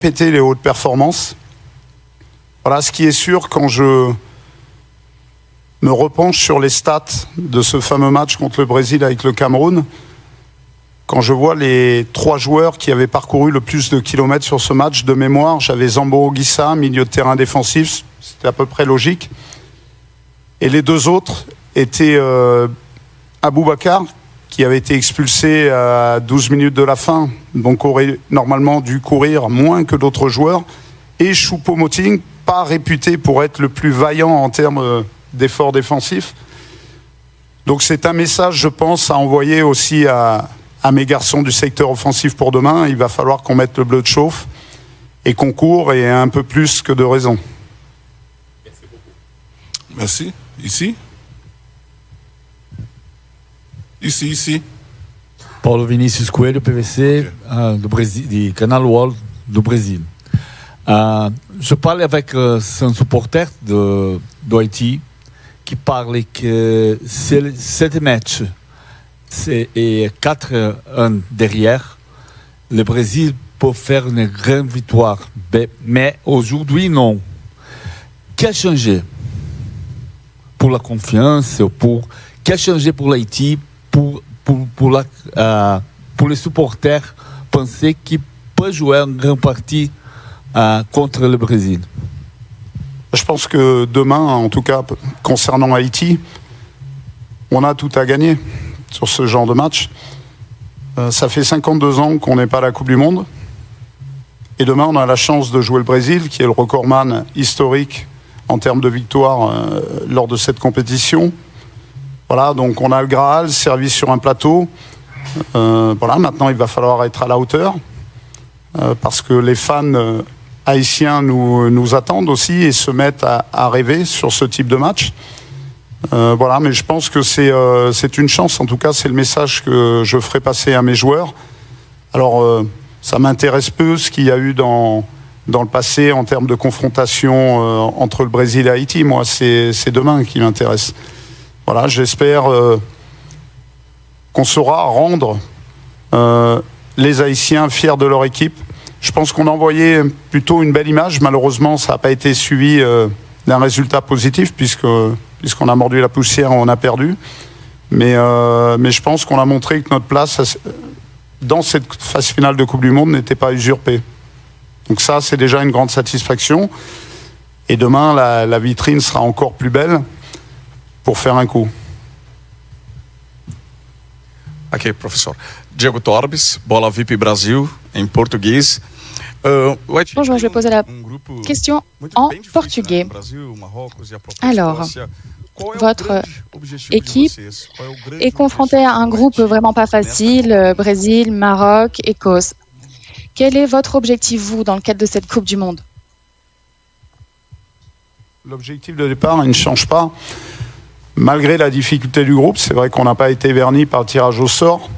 péter les hautes performances. Voilà, ce qui est sûr quand je me repenche sur les stats de ce fameux match contre le Brésil avec le Cameroun, quand je vois les 3 joueurs qui avaient parcouru le plus de kilomètres sur ce match, de mémoire, j'avais Zamboro Guissa, milieu de terrain défensif, c'était à peu près logique. Et les 2 autres étaient Aboubacar, qui avait été expulsé à 12 minutes de la fin, donc aurait normalement dû courir moins que d'autres joueurs, et Choupo-Moting, pas réputé pour être le plus vaillant en termes d'efforts défensifs. Donc c'est un message, je pense, à envoyer aussi à mes garçons du secteur offensif pour demain. Il va falloir qu'on mette le bleu de chauffe et qu'on court, et un peu plus que de raison. Merci. Ici. Paulo Vinícius Coelho, PVC, do Brasil, de Canal Wall do Brasil. Je parle avec un supporter do Haïti qui parle que cette match et 4 ans derrière, le Brésil peut faire une grande victoire, mais aujourd'hui non. Qu'est-ce qui a changé pour la confiance, qu'est-ce qui a changé pour l'Haïti, pour les supporters penser qu'ils peuvent jouer une grande partie contre le Brésil? Je pense que demain, en tout cas concernant Haïti, on a tout à gagner sur ce genre de match. Ça fait 52 ans qu'on n'est pas à la Coupe du Monde. Et demain, on a la chance de jouer le Brésil, qui est le recordman historique en termes de victoires lors de cette compétition. Voilà, donc on a le Graal servi sur un plateau. Voilà, maintenant il va falloir être à la hauteur parce que les fans haïtiens nous attendent aussi et se mettent à rêver sur ce type de match. Voilà, mais je pense que c'est une chance. En tout cas, c'est le message que je ferai passer à mes joueurs. Alors, ça m'intéresse peu ce qu'il y a eu dans le passé en termes de confrontation entre le Brésil et Haïti. Moi, c'est demain qui m'intéresse. Voilà, j'espère qu'on saura rendre les Haïtiens fiers de leur équipe. Je pense qu'on a envoyé plutôt une belle image. Malheureusement, ça n'a pas été suivi d'un résultat positif puisqu'on a mordu la poussière et on a perdu. Mais je pense qu'on a montré que notre place dans cette phase finale de Coupe du Monde n'était pas usurpée. Donc ça, c'est déjà une grande satisfaction. Et demain, la vitrine sera encore plus belle pour faire un coup. Ok, professeur. Diego Torbes, Bola VIP Brasil, en portugais. Bonjour, je vais poser la question en portugais. Alors, votre équipe est confrontée à un groupe vraiment pas facile, Brésil, Maroc, Écosse. Quel est votre objectif, vous, dans le cadre de cette Coupe du Monde? L'objectif de départ, il ne change pas. Malgré la difficulté du groupe, c'est vrai qu'on n'a pas été verni par le tirage au sort.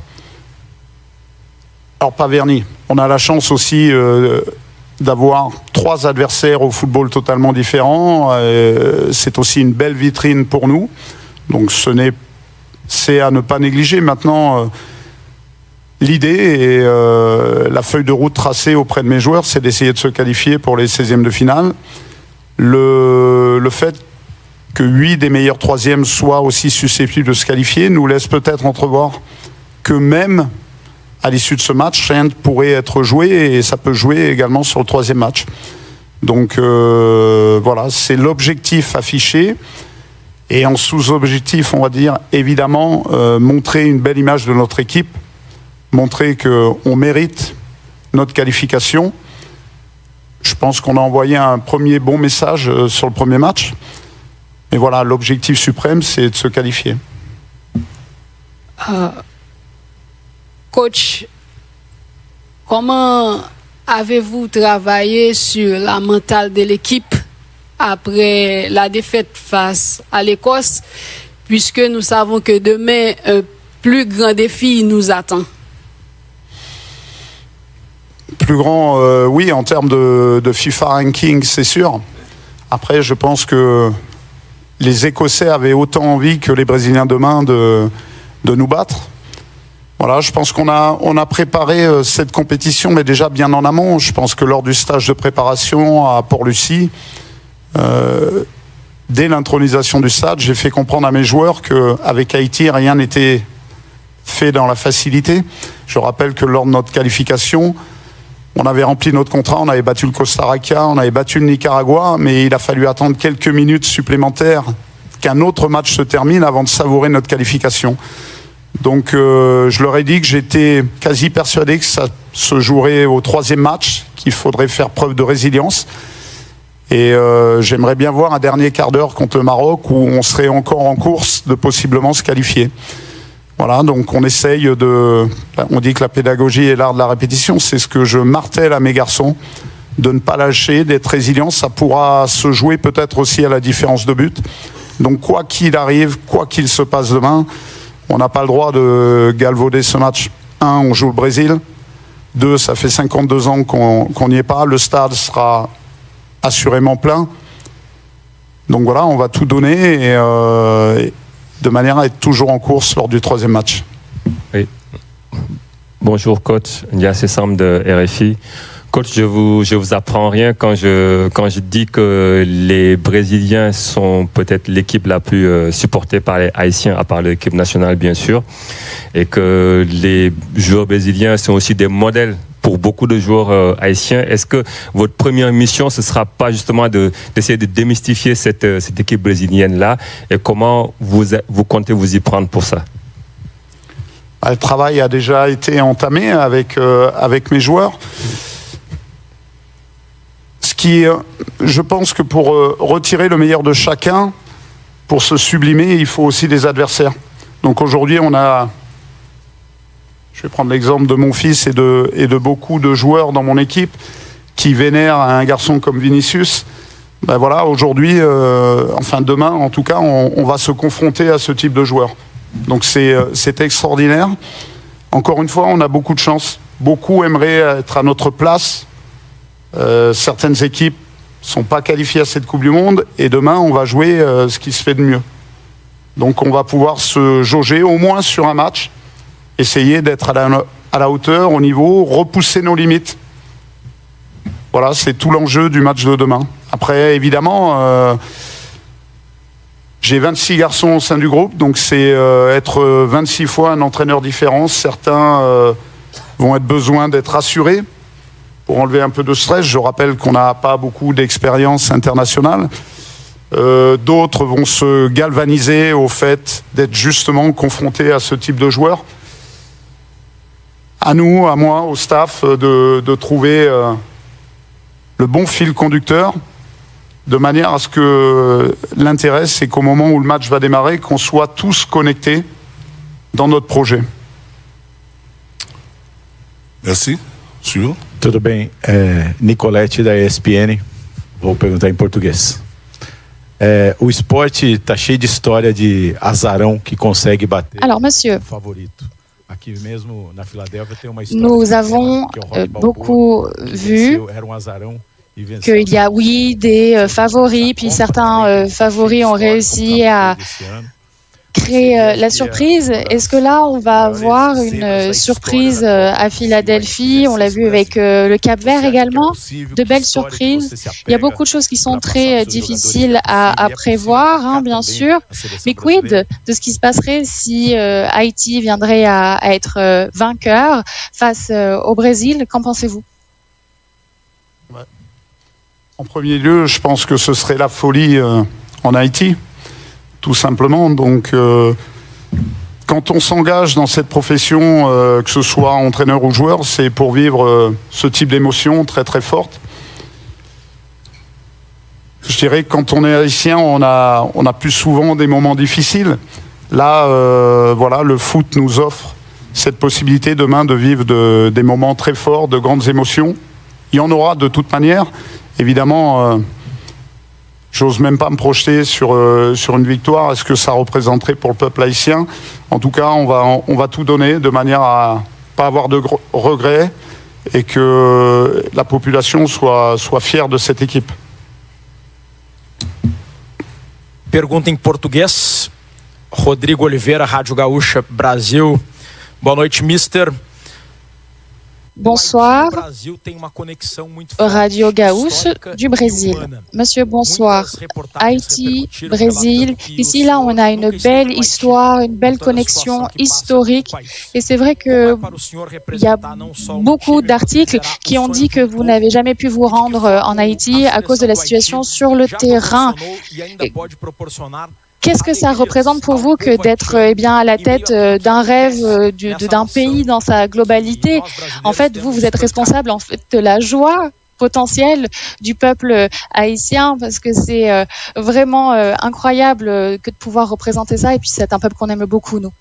Alors, pas verni. On a la chance aussi d'avoir 3 adversaires au football totalement différents. C'est aussi une belle vitrine pour nous. Donc, c'est à ne pas négliger. Maintenant, l'idée et la feuille de route tracée auprès de mes joueurs, c'est d'essayer de se qualifier pour les 16e de finale. Le fait que 8 des meilleurs 3e soient aussi susceptibles de se qualifier nous laisse peut-être entrevoir que même à l'issue de ce match, rien ne pourrait être joué et ça peut jouer également sur le 3e match. Donc voilà, c'est l'objectif affiché. Et en sous-objectif, on va dire, évidemment, montrer une belle image de notre équipe, montrer qu'on mérite notre qualification. Je pense qu'on a envoyé un premier bon message sur le premier match. Mais voilà, l'objectif suprême, c'est de se qualifier. Coach, comment avez-vous travaillé sur la mentale de l'équipe après la défaite face à l'Écosse, puisque nous savons que demain, un plus grand défi nous attend? Plus grand, oui, en termes de FIFA ranking, c'est sûr. Après, je pense que les Écossais avaient autant envie que les Brésiliens demain de nous battre. Voilà, je pense qu'on a préparé cette compétition, mais déjà bien en amont. Je pense que lors du stage de préparation à Port-Lucie, dès l'intronisation du stade, j'ai fait comprendre à mes joueurs qu'avec Haïti, rien n'était fait dans la facilité. Je rappelle que lors de notre qualification, on avait rempli notre contrat, on avait battu le Costa Rica, on avait battu le Nicaragua, mais il a fallu attendre quelques minutes supplémentaires qu'un autre match se termine avant de savourer notre qualification. Donc je leur ai dit que j'étais quasi persuadé que ça se jouerait au 3e match, qu'il faudrait faire preuve de résilience. Et j'aimerais bien voir un dernier quart d'heure contre le Maroc où on serait encore en course de possiblement se qualifier. Voilà, donc on essaye on dit que la pédagogie est l'art de la répétition, c'est ce que je martèle à mes garçons, de ne pas lâcher, d'être résilient. Ça pourra se jouer peut-être aussi à la différence de but. Donc quoi qu'il arrive, quoi qu'il se passe demain, on n'a pas le droit de galvauder ce match. 1, on joue le Brésil. 2, ça fait 52 ans qu'on n'y est pas. Le stade sera assurément plein. Donc voilà, on va tout donner et de manière à être toujours en course lors du 3e match. Oui. Bonjour coach, Ndiassé Sam de RFI. Coach, je vous apprends rien quand je dis que les Brésiliens sont peut-être l'équipe la plus supportée par les Haïtiens, à part l'équipe nationale bien sûr, et que les joueurs brésiliens sont aussi des modèles pour beaucoup de joueurs haïtiens. Est-ce que votre première mission, ce ne sera pas justement d'essayer de démystifier cette équipe brésilienne-là, et comment vous comptez vous y prendre pour ça? Le travail a déjà été entamé avec mes joueurs. Je pense que pour retirer le meilleur de chacun, pour se sublimer, il faut aussi des adversaires. Donc aujourd'hui, je vais prendre l'exemple de mon fils et de beaucoup de joueurs dans mon équipe qui vénèrent un garçon comme Vinicius. Ben voilà, aujourd'hui, enfin demain en tout cas, on va se confronter à ce type de joueurs. Donc c'est extraordinaire. Encore une fois, on a beaucoup de chance. Beaucoup aimeraient être à notre place. Certaines équipes ne sont pas qualifiées à cette Coupe du Monde et demain on va jouer ce qui se fait de mieux. Donc on va pouvoir se jauger au moins sur un match, essayer d'être à la hauteur, au niveau, repousser nos limites. Voilà, c'est tout l'enjeu du match de demain. Après évidemment, j'ai 26 garçons au sein du groupe, donc c'est être 26 fois un entraîneur différent. Certains vont être besoin d'être rassurés pour enlever un peu de stress. Je rappelle qu'on n'a pas beaucoup d'expérience internationale. D'autres vont se galvaniser au fait d'être justement confrontés à ce type de joueurs. À nous, à moi, au staff, de trouver le bon fil conducteur, de manière à ce que l'intérêt, c'est qu'au moment où le match va démarrer, qu'on soit tous connectés dans notre projet. Merci. Suivant. Tudo bem, Nicolete da ESPN, vou perguntar em português. O esporte está cheio de história de azarão que consegue bater. Alors, monsieur, favorito. Aqui mesmo na Filadélfia tem uma história. Nous avons beaucoup vu qu'il y a, oui, des favoris, puis certains favoris ont réussi à créer la surprise. Est-ce que là, on va avoir une surprise à Philadelphie? On l'a vu avec le Cap-Vert également, de belles surprises. Il y a beaucoup de choses qui sont très difficiles à prévoir, hein, bien sûr. Mais quid de ce qui se passerait si Haïti viendrait à être vainqueur face au Brésil? Qu'en pensez-vous? En premier lieu, je pense que ce serait la folie en Haïti. Tout simplement. Donc, quand on s'engage dans cette profession, que ce soit entraîneur ou joueur, c'est pour vivre ce type d'émotion très très forte. Je dirais que quand on est haïtien, on a plus souvent des moments difficiles. Là, voilà, le foot nous offre cette possibilité demain de vivre des moments très forts, de grandes émotions. Il y en aura de toute manière. Évidemment, j'ose même pas me projeter sur une victoire. Est-ce que ça représenterait pour le peuple haïtien? En tout cas, on va tout donner de manière à pas avoir de regrets et que la population soit fière de cette équipe. Pergunta em português. Rodrigo Oliveira, Rádio Gaúcha, Brasil. Boa noite, mister. Bonsoir, Radio Gaúcho du Brésil. Monsieur, bonsoir. Haïti, Brésil, ici, là, on a une belle histoire, une belle connexion historique. Et c'est vrai qu'il y a beaucoup d'articles qui ont dit que vous n'avez jamais pu vous rendre en Haïti à cause de la situation sur le terrain. Qu'est-ce que ça représente pour vous que d'être à la tête d'un rêve, d'un pays dans sa globalité? En fait, vous êtes responsable de la joie potentielle du peuple haïtien, parce que c'est vraiment incroyable que de pouvoir représenter ça, et puis c'est un peuple qu'on aime beaucoup, nous.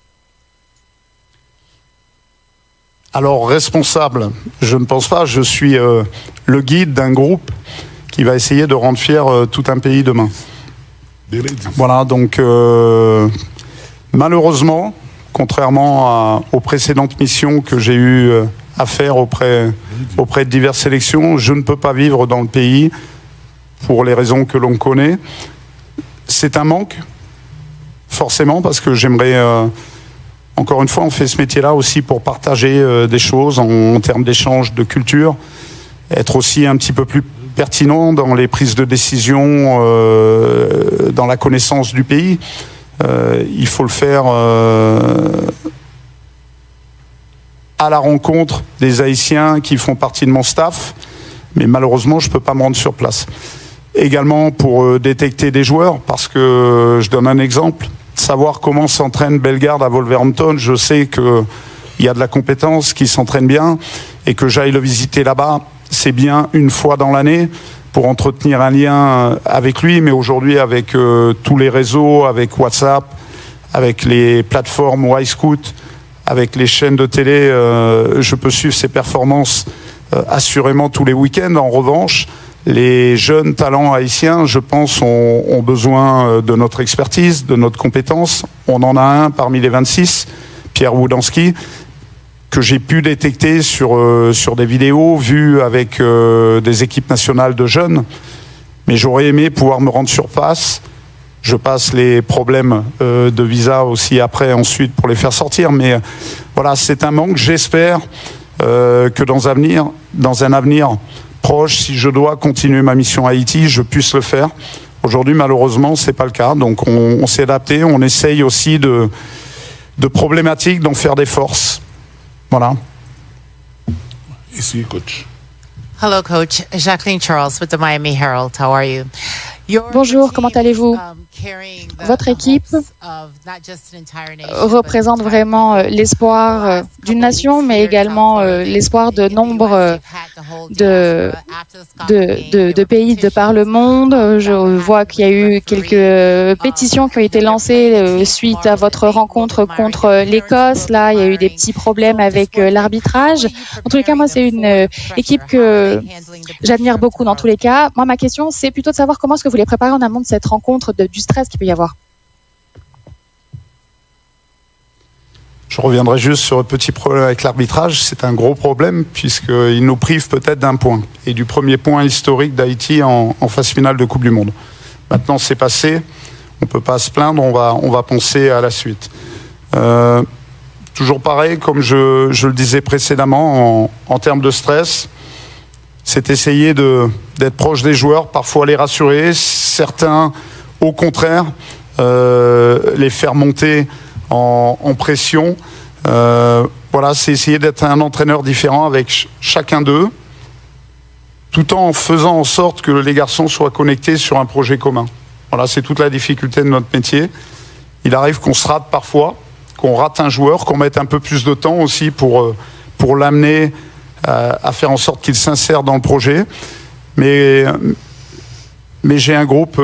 Alors, responsable, je ne pense pas. Je suis le guide d'un groupe qui va essayer de rendre fier tout un pays demain. Voilà, donc malheureusement, contrairement aux précédentes missions que j'ai eu à faire auprès de diverses sélections, je ne peux pas vivre dans le pays pour les raisons que l'on connaît. C'est un manque, forcément, parce que j'aimerais, encore une fois, on fait ce métier-là aussi pour partager des choses en termes d'échange de culture, être aussi un petit peu plus pertinent dans les prises de décision, dans la connaissance du pays. Il faut le faire à la rencontre des Haïtiens qui font partie de mon staff, mais malheureusement, je ne peux pas me rendre sur place. Également pour détecter des joueurs, parce que je donne un exemple, savoir comment s'entraîne Bellegarde à Wolverhampton, je sais qu'il y a de la compétence, qui s'entraîne bien, et que j'aille le visiter là-bas, c'est bien une fois dans l'année pour entretenir un lien avec lui, mais aujourd'hui avec tous les réseaux, avec WhatsApp, avec les plateformes Wisecout, avec les chaînes de télé, je peux suivre ses performances assurément tous les week-ends. En revanche, les jeunes talents haïtiens, je pense, ont besoin de notre expertise, de notre compétence. On en a un parmi les 26, Pierre Woudanski, que j'ai pu détecter sur des vidéos vues avec des équipes nationales de jeunes. Mais j'aurais aimé pouvoir me rendre sur place. Je passe les problèmes de visa aussi après, ensuite, pour les faire sortir. Mais voilà, c'est un manque. J'espère que dans un avenir proche, si je dois continuer ma mission à Haïti, je puisse le faire. Aujourd'hui, malheureusement, c'est pas le cas. Donc on s'est adapté. On essaye aussi de problématiques d'en faire des forces. Voilà. Ici, coach. Hello, coach. Jacqueline Charles with the Miami Herald. How are you? Bonjour, comment allez-vous? Votre équipe représente vraiment l'espoir d'une nation, mais également l'espoir de nombre de pays de par le monde. Je vois qu'il y a eu quelques pétitions qui ont été lancées suite à votre rencontre contre l'Écosse. Là, il y a eu des petits problèmes avec l'arbitrage. En tous les cas, moi, c'est une équipe que j'admire beaucoup dans tous les cas. Moi, ma question, c'est plutôt de savoir comment est-ce que vous les préparez en amont de cette rencontre, du stress qu'il peut y avoir. Je reviendrai juste sur un petit problème avec l'arbitrage. C'est un gros problème puisqu'il nous prive peut-être d'un point. Et du premier point historique d'Haïti en phase finale de Coupe du Monde. Maintenant, c'est passé. On ne peut pas se plaindre. On va penser à la suite. Toujours pareil, comme je le disais précédemment, en termes de stress, c'est essayer d'être proche des joueurs, parfois les rassurer. Certains, au contraire, les faire monter en pression. Voilà, c'est essayer d'être un entraîneur différent avec chacun d'eux, tout en faisant en sorte que les garçons soient connectés sur un projet commun. Voilà, c'est toute la difficulté de notre métier. Il arrive qu'on se rate parfois, qu'on rate un joueur, qu'on mette un peu plus de temps aussi pour l'amener à faire en sorte qu'il s'insère dans le projet. Mais j'ai un groupe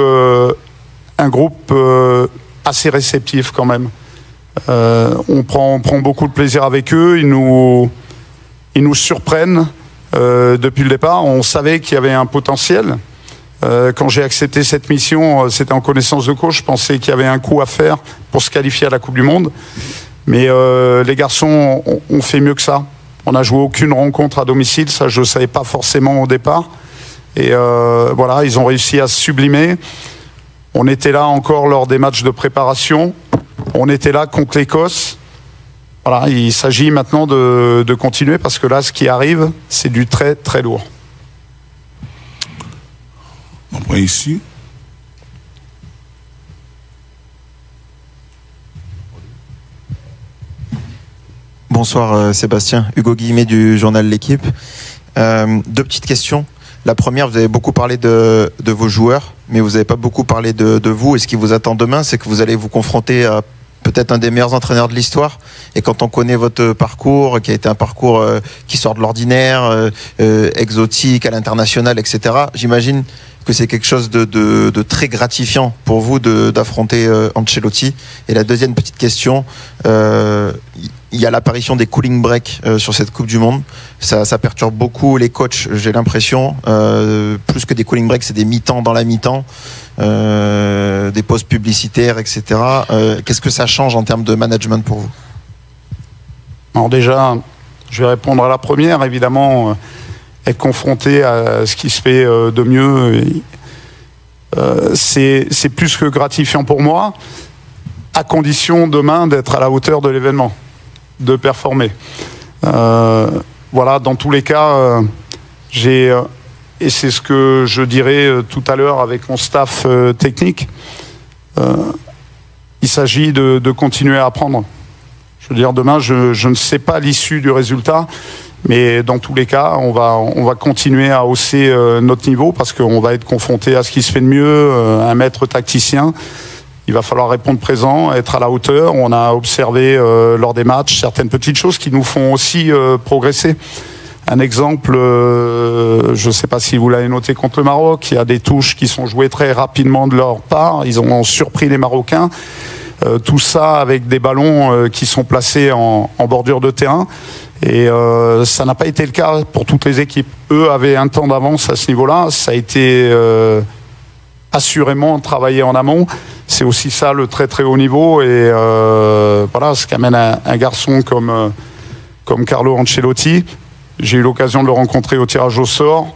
assez réceptif quand même. On prend beaucoup de plaisir avec eux. Ils nous surprennent depuis le départ. On savait qu'il y avait un potentiel. Quand j'ai accepté cette mission, c'était en connaissance de cause. Je pensais qu'il y avait un coup à faire pour se qualifier à la Coupe du Monde. Mais les garçons ont fait mieux que ça. On n'a joué aucune rencontre à domicile. Ça, je ne savais pas forcément au départ. Et voilà, ils ont réussi à se sublimer. On était là encore lors des matchs de préparation. On était là contre l'Écosse. Voilà, il s'agit maintenant de continuer parce que là, ce qui arrive, c'est du très très lourd. On prend ici. Bonsoir Sébastien, Hugo Guillemet du journal L'Équipe. Deux petites questions. La première, vous avez beaucoup parlé de vos joueurs, mais vous n'avez pas beaucoup parlé de vous. Et ce qui vous attend demain, c'est que vous allez vous confronter à peut-être un des meilleurs entraîneurs de l'histoire. Et quand on connaît votre parcours, qui a été un parcours qui sort de l'ordinaire, exotique, à l'international, etc., j'imagine que c'est quelque chose de très gratifiant pour vous d'affronter Ancelotti. Et la deuxième petite question, il y a l'apparition des cooling breaks sur cette Coupe du Monde. Ça perturbe beaucoup les coachs, j'ai l'impression. Plus que des cooling breaks, c'est des mi-temps dans la mi-temps, des pauses publicitaires, etc. Qu'est-ce que ça change en termes de management pour vous? Alors déjà, je vais répondre à la première. Évidemment, être confronté à ce qui se fait de mieux, c'est plus que gratifiant pour moi, à condition demain d'être à la hauteur de l'événement, de performer. Voilà, dans tous les cas, et c'est ce que je dirais tout à l'heure avec mon staff technique, il s'agit de continuer à apprendre. Je veux dire, demain, je ne sais pas l'issue du résultat, mais dans tous les cas, on va continuer à hausser notre niveau parce qu'on va être confronté à ce qui se fait de mieux, un maître tacticien. Il va falloir répondre présent, être à la hauteur. On a observé lors des matchs certaines petites choses qui nous font aussi progresser. Un exemple, je ne sais pas si vous l'avez noté contre le Maroc, il y a des touches qui sont jouées très rapidement de leur part. Ils ont surpris les Marocains. Tout ça avec des ballons qui sont placés en bordure de terrain. Et ça n'a pas été le cas pour toutes les équipes. Eux avaient un temps d'avance à ce niveau-là. Ça a été assurément travaillé en amont. C'est aussi ça le très très haut niveau. Et voilà, ce qu'amène un garçon comme Carlo Ancelotti. J'ai eu l'occasion de le rencontrer au tirage au sort.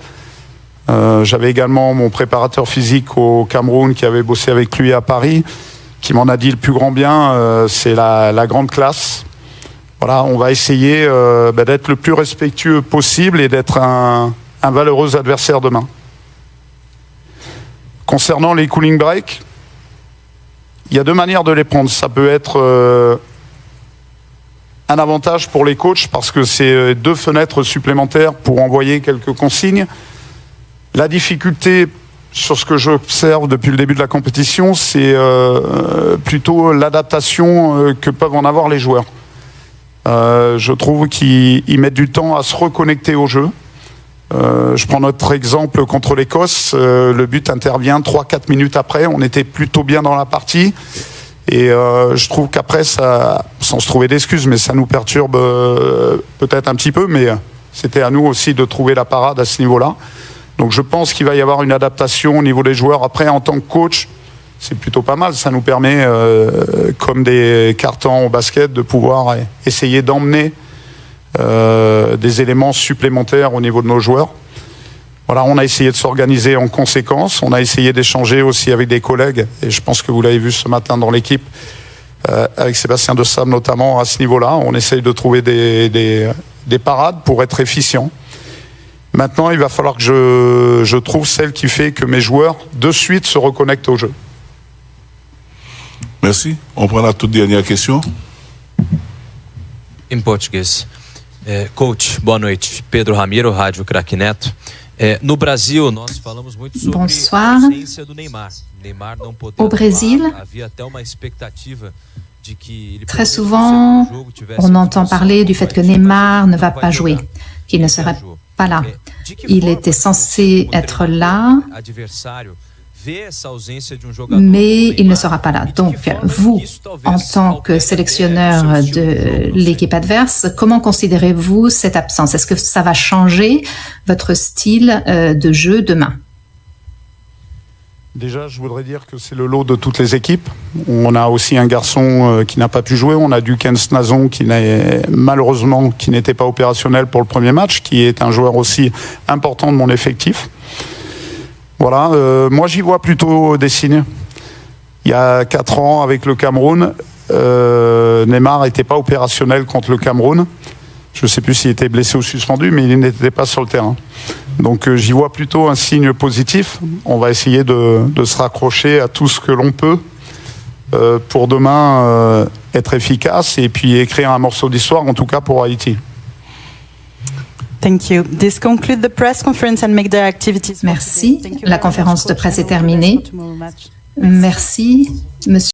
J'avais également mon préparateur physique au Cameroun qui avait bossé avec lui à Paris, qui m'en a dit le plus grand bien. C'est la grande classe. Voilà, on va essayer d'être le plus respectueux possible et d'être un valeureux adversaire demain. Concernant les cooling breaks, il y a deux manières de les prendre. Ça peut être un avantage pour les coachs parce que c'est 2 fenêtres supplémentaires pour envoyer quelques consignes. La difficulté sur ce que j'observe depuis le début de la compétition, c'est plutôt l'adaptation que peuvent en avoir les joueurs. Je trouve qu'ils mettent du temps à se reconnecter au jeu. Je prends notre exemple contre l'Écosse. Le but intervient 3-4 minutes après. On était plutôt bien dans la partie. Et je trouve qu'après, ça, sans se trouver d'excuses, mais ça nous perturbe peut-être un petit peu. Mais c'était à nous aussi de trouver la parade à ce niveau-là. Donc je pense qu'il va y avoir une adaptation au niveau des joueurs. Après, en tant que coach, c'est plutôt pas mal. Ça nous permet, comme des cartons au basket, de pouvoir essayer d'emmener des éléments supplémentaires au niveau de nos joueurs. Voilà, on a essayé de s'organiser en conséquence. On a essayé d'échanger aussi avec des collègues. Et je pense que vous l'avez vu ce matin dans l'équipe, avec Sébastien De Sabre notamment, à ce niveau-là. On essaye de trouver des parades pour être efficient. Maintenant, il va falloir que je trouve celle qui fait que mes joueurs, de suite, se reconnectent au jeu. Merci. On prend la toute dernière question. Em português. Coach, boa noite. Pedro Ramiro, Rádio Craque Neto. No Brasil, nós falamos muito sobre a ausência do Neymar. Neymar não poder Au Brésil, havia até uma expectativa de que ele très souvent, on entend parler du fait que Neymar ne va pas jouer, qu'il ne serait pas là. Il était censé être là, mais il ne sera pas là. Donc, vous, en tant que sélectionneur de l'équipe adverse, comment considérez-vous cette absence? Est-ce que ça va changer votre style de jeu demain? Déjà, je voudrais dire que c'est le lot de toutes les équipes. On a aussi un garçon qui n'a pas pu jouer. On a Duken Snazon qui malheureusement qui n'était pas opérationnel pour le premier match, qui est un joueur aussi important de mon effectif. Voilà, moi j'y vois plutôt des signes. Il y a 4 ans avec le Cameroun, Neymar n'était pas opérationnel contre le Cameroun. Je ne sais plus s'il était blessé ou suspendu, mais il n'était pas sur le terrain. Donc j'y vois plutôt un signe positif. On va essayer de se raccrocher à tout ce que l'on peut pour demain être efficace et puis écrire un morceau d'histoire, en tout cas pour Haïti. Thank you. This concludes the press conference and make the activities. Merci. La conférence de presse est terminée. Merci, monsieur.